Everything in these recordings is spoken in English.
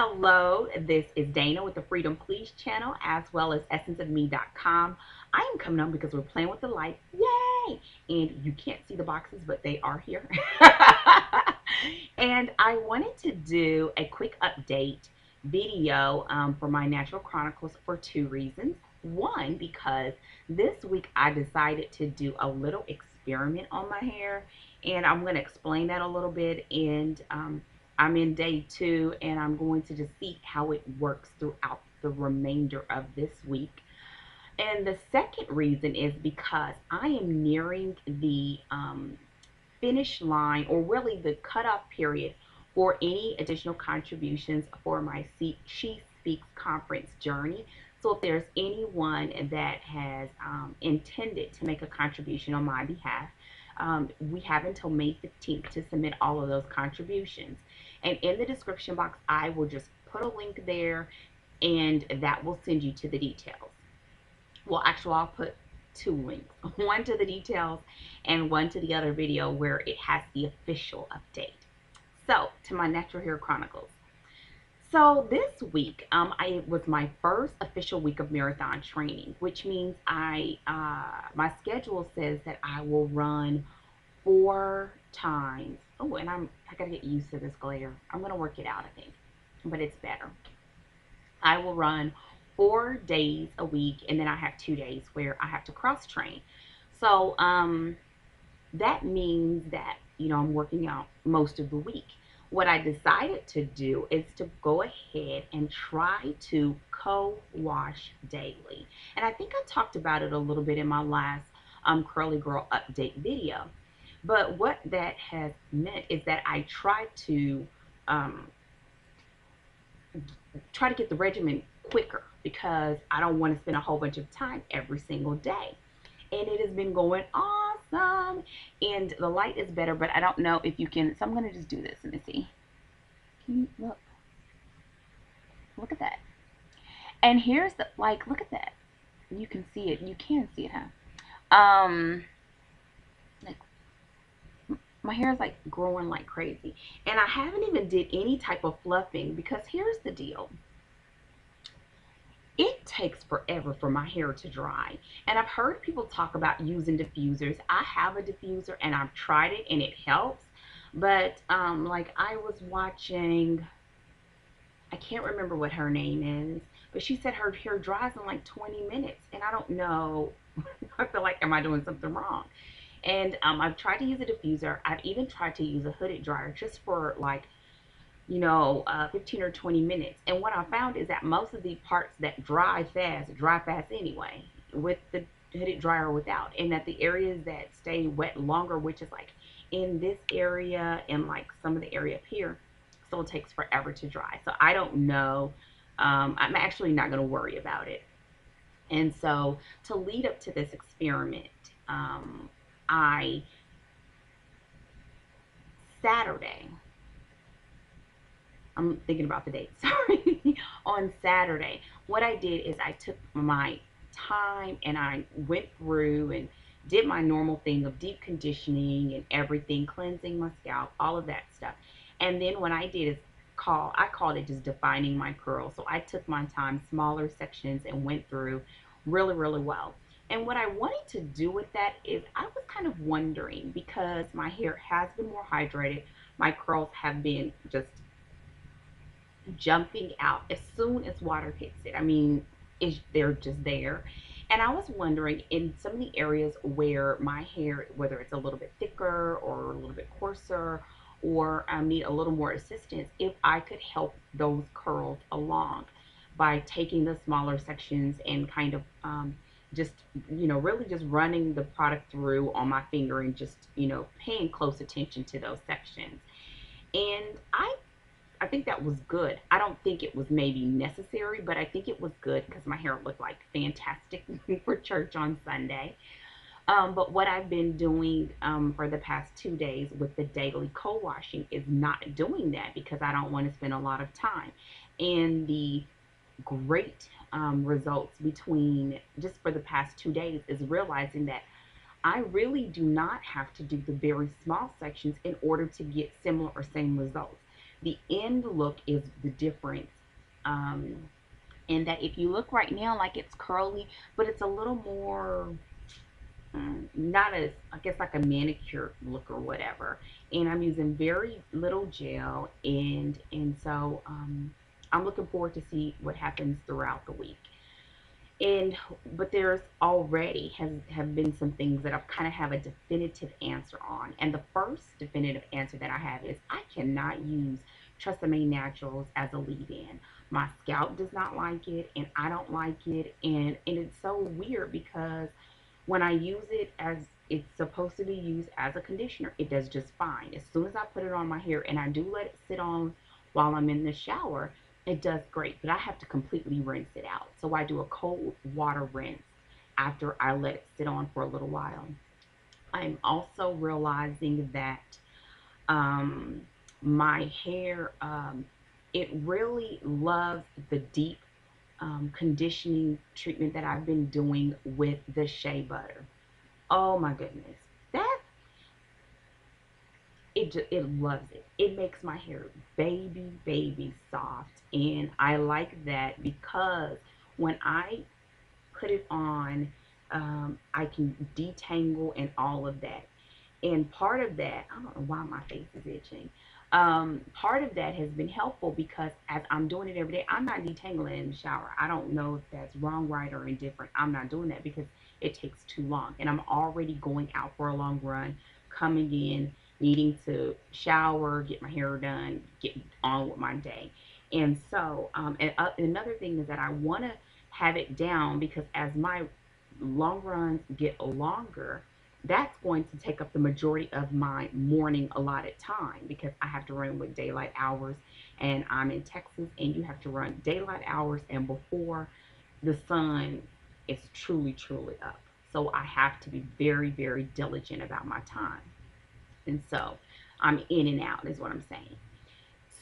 Hello, this is Dana with the Freedom Please channel as well as essenceofme.com. I am coming on because we're playing with the light. Yay! And you can't see the boxes, but they are here. And I wanted to do a quick update video for my Natural Chronicles for two reasons. One, because this week I decided to do a little experiment on my hair, and I'm going to explain that a little bit. And I'm in day 2, and I'm going to just see how it works throughout the remainder of this week. And the second reason is because I am nearing the finish line, or really the cutoff period, for any additional contributions for my She Speaks conference journey. So if there's anyone that has intended to make a contribution on my behalf, we have until May 15th to submit all of those contributions. And in the description box, I will just put a link there, and that will send you to the details. Well, actually, I'll put two links, one to the details and one to the other video where it has the official update. So, to my Natural Hair Chronicles. So this week, it was my first official week of marathon training, which means my schedule says that I will run 4 times. Oh, and I gotta get used to this glare. I'm gonna work it out, I think, but it's better. I will run 4 days a week, and then I have 2 days where I have to cross train. So that means that I'm working out most of the week. What I decided to do is to go ahead and try to co-wash daily. And I think I talked about it a little bit in my last Curly Girl update video. But what that has meant is that I try to get the regimen quicker, because I don't want to spend a whole bunch of time every single day. And it has been going awesome, and the light is better, but I don't know if you can, so I'm going to just do this. Let me see. Can you look at that? And here's the, look at that. You can see it. You can see it, huh? My hair is growing like crazy, and I haven't even did any type of fluffing, because here's the deal. It takes forever for my hair to dry. And I've heard people talk about using diffusers. I have a diffuser and I've tried it and it helps. But I was watching, I can't remember what her name is, but she said her hair dries in 20 minutes. And I don't know. I feel like, am I doing something wrong? And I've tried to use a diffuser. I've even tried to use a hooded dryer just for 15 or 20 minutes. And what I found is that most of the parts that dry fast anyway, with the hooded dryer or without. And that the areas that stay wet longer, which is in this area and some of the area up here, still takes forever to dry. So I don't know. I'm actually not going to worry about it. And so to lead up to this experiment, Saturday, I'm thinking about the date, sorry. On Saturday, what I did is I took my time and I went through and did my normal thing of deep conditioning and everything, cleansing my scalp, all of that stuff. And then what I did is I called it just defining my curls. So I took my time, smaller sections, and went through really, really well. And what I wanted to do with that is I was kind of wondering, because my hair has been more hydrated, my curls have been just jumping out as soon as water hits it. I mean, they're just there. And I was wondering, in some of the areas where my hair, whether it's a little bit thicker or a little bit coarser, or I need a little more assistance, if I could help those curls along by taking the smaller sections and kind of just really just running the product through on my finger, and just paying close attention to those sections. And I think that was good. I don't think it was maybe necessary, but I think it was good because my hair looked fantastic for church on Sunday. But what I've been doing for the past 2 days with the daily co-washing is not doing that, because I don't want to spend a lot of time. And the great results between just for the past 2 days is realizing that I really do not have to do the very small sections in order to get similar or same results. The end look is the difference. Um, and that if you look right now, like it's curly, but it's a little more not as, I guess, like a manicure look or whatever. And I'm using very little gel, and so I'm looking forward to see what happens throughout the week. And but there's already has have been some things that I kind of have a definitive answer on. And the first definitive answer that I have is I cannot use Tresemme Naturals as a leave-in. My scalp does not like it, and I don't like it, and it's so weird because when I use it as it's supposed to be used as a conditioner, it does just fine. As soon as I put it on my hair, and I do let it sit on while I'm in the shower, it does great, but I have to completely rinse it out. So I do a cold water rinse after I let it sit on for a little while. I'm also realizing that um, my hair, it really loves the deep conditioning treatment that I've been doing with the shea butter. Oh my goodness. That it loves it. It makes my hair baby soft, and I like that because when I put it on, I can detangle and all of that. And part of that, I don't know why my face is itching. Part of that has been helpful because as I'm doing it every day, I'm not detangling in the shower. I don't know if that's wrong, right, or indifferent. I'm not doing that because it takes too long. And I'm already going out for a long run, coming in, needing to shower, get my hair done, get on with my day. And another thing is that I want to have it down because as my long runs get longer, that's going to take up the majority of my morning allotted time because I have to run with daylight hours, and I'm in Texas, and you have to run daylight hours and before the sun is truly up. So I have to be very diligent about my time. And so I'm in and out, is what I'm saying.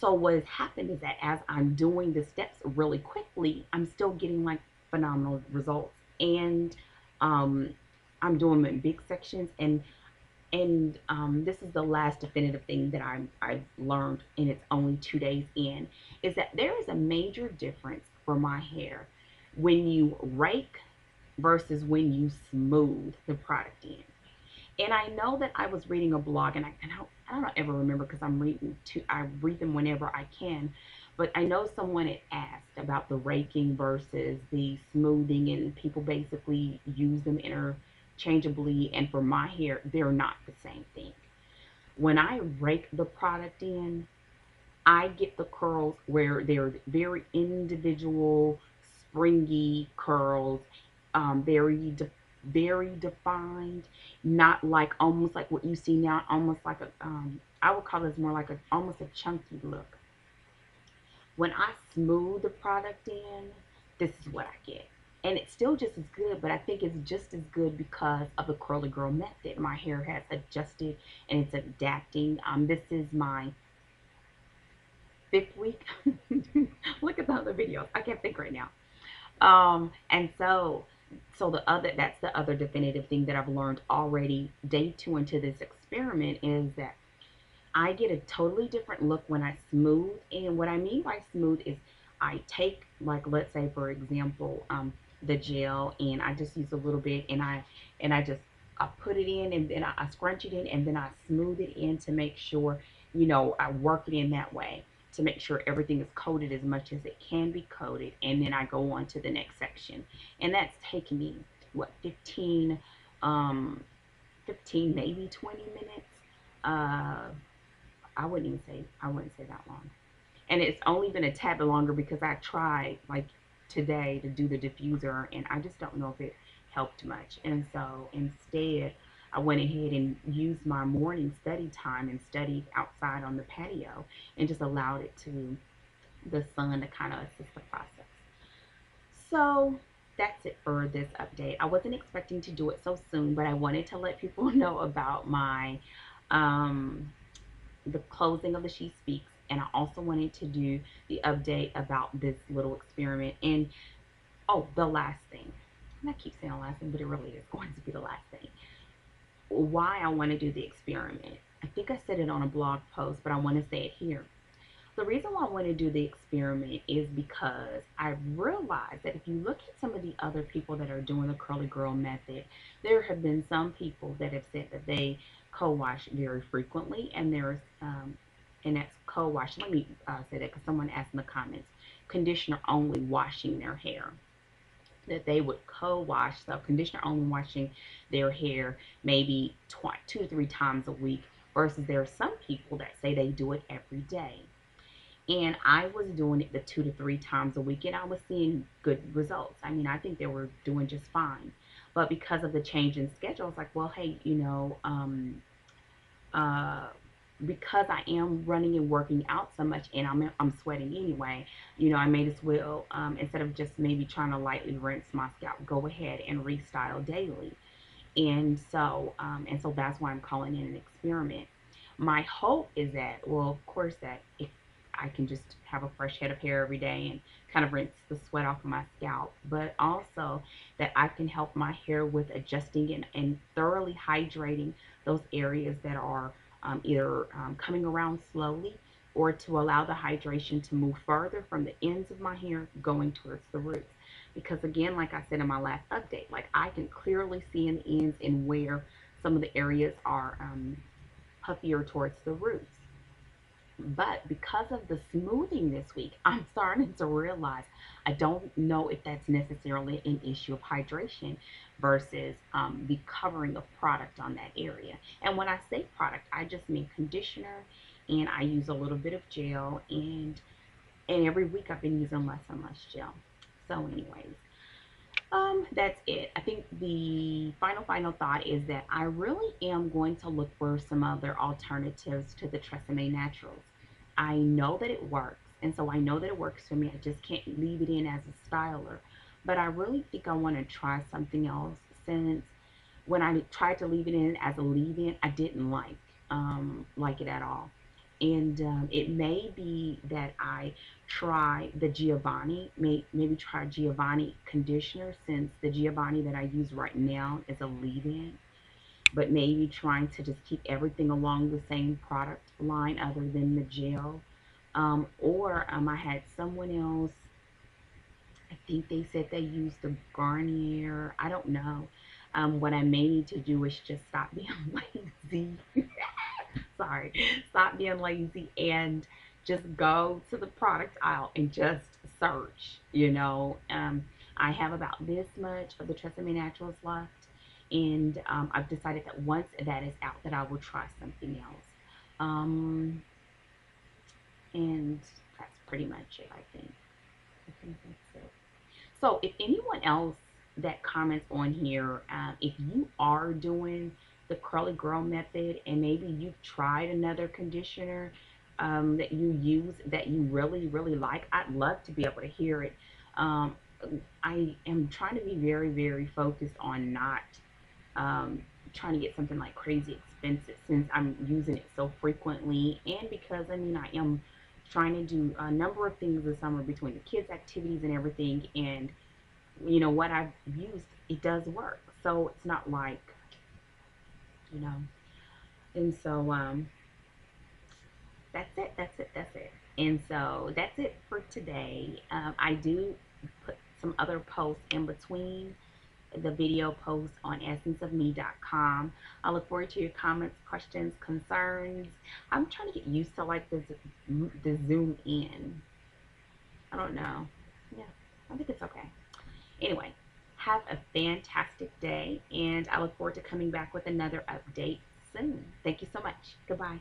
So what has happened is that as I'm doing the steps really quickly, I'm still getting like phenomenal results. And um, I'm doing them in big sections, and this is the last definitive thing that I've learned, and it's only 2 days in, is that there is a major difference for my hair when you rake versus when you smooth the product in. And I know that I was reading a blog, and I don't ever remember because I read them whenever I can, but I know someone had asked about the raking versus the smoothing, and people basically use them interchangeably. And for my hair, they're not the same thing. When I rake the product in, I get the curls where they're very individual, springy curls, very defined, not like almost like what you see now, almost like a I would call this more like a almost a chunky look. When I smooth the product in, this is what I get. And it's still just as good, but I think it's just as good because of the curly girl method. My hair has adjusted and it's adapting. This is my 5th week. Look at the other videos. I can't think right now. And so that's the other definitive thing that I've learned already day 2 into this experiment is that I get a totally different look when I smooth. And what I mean by smooth is I take, like, let's say for example, the gel, and I just use a little bit, and I put it in, and then I scrunch it in, and then I smooth it in to make sure, I work it in that way to make sure everything is coated as much as it can be coated, and then I go on to the next section. And that's taking me what, 15 maybe 20 minutes. uh I wouldn't say that long. And it's only been a tad bit longer because I tried like today to do the diffuser, and I just don't know if it helped much. And so instead, I went ahead and used my morning study time and studied outside on the patio and just allowed it to the sun to kind of assist the process. So that's it for this update. I wasn't expecting to do it so soon, but I wanted to let people know about my um, the closing of the She Speaks, and I also wanted to do the update about this little experiment. And oh, the last thing. And I keep saying the last thing, but it really is going to be the last thing. Why I want to do the experiment. I think I said it on a blog post, but I want to say it here. The reason why I want to do the experiment is because I realized that if you look at some of the other people that are doing the curly girl method, there have been some people that have said that they co-wash very frequently, and that's co-wash. Let me say that because someone asked in the comments, conditioner only washing their hair. That they would co-wash, so conditioner only washing their hair maybe 2 to 3 times a week, versus there are some people that say they do it every day. And I was doing it the 2 to 3 times a week, and I was seeing good results. I mean, I think they were doing just fine. But because of the change in schedule, I was like, well, hey, uh, because I am running and working out so much, and I'm sweating anyway, I made as well, instead of just maybe trying to lightly rinse my scalp, go ahead and restyle daily. And so that's why I'm calling it an experiment. My hope is that, well, of course, that if I can just have a fresh head of hair every day and kind of rinse the sweat off of my scalp, but also that I can help my hair with adjusting and thoroughly hydrating those areas that are either coming around slowly, or to allow the hydration to move further from the ends of my hair going towards the roots. Because again, like I said in my last update, like I can clearly see in the ends and where some of the areas are puffier towards the roots. But because of the smoothing this week, I'm starting to realize I don't know if that's necessarily an issue of hydration versus the covering of product on that area. And when I say product, I just mean conditioner, and I use a little bit of gel, and every week I've been using less and less gel. So anyways, that's it. I think the final thought is that I really am going to look for some other alternatives to the Tresemme Naturals. I know that it works, and so I know that it works for me. I just can't leave it in as a styler. But I really think I want to try something else, since when I tried to leave it in as a leave-in, I didn't like it at all. And it may be that I try the Giovanni, maybe try Giovanni conditioner, since the Giovanni that I use right now is a leave-in. But maybe trying to just keep everything along the same product line other than the gel. Or I had someone else, I think they said they used the Garnier. I don't know. What I may need to do is just stop being lazy. Sorry, stop being lazy and just go to the product aisle and just search. I have about this much of the Tresemme Naturals left, and I've decided that once that is out, that I will try something else. Um, and that's pretty much it, I think. I think that's it. So if anyone else that comments on here, if you are doing the curly girl method, and maybe you've tried another conditioner that you use that you really like, I'd love to be able to hear it. Um, I am trying to be very focused on not um, trying to get something like crazy expensive, since I'm using it so frequently, and because I mean I am trying to do a number of things this summer between the kids' activities and everything, and what I've used, it does work. So it's not like, you know. And so that's it. And so that's it for today. I do put some other posts in between the video post on essenceofme.com. I look forward to your comments, questions, concerns. I'm trying to get used to like the zoom in. I don't know. Yeah, I think it's okay. Anyway, have a fantastic day, and I look forward to coming back with another update soon. Thank you so much. Goodbye.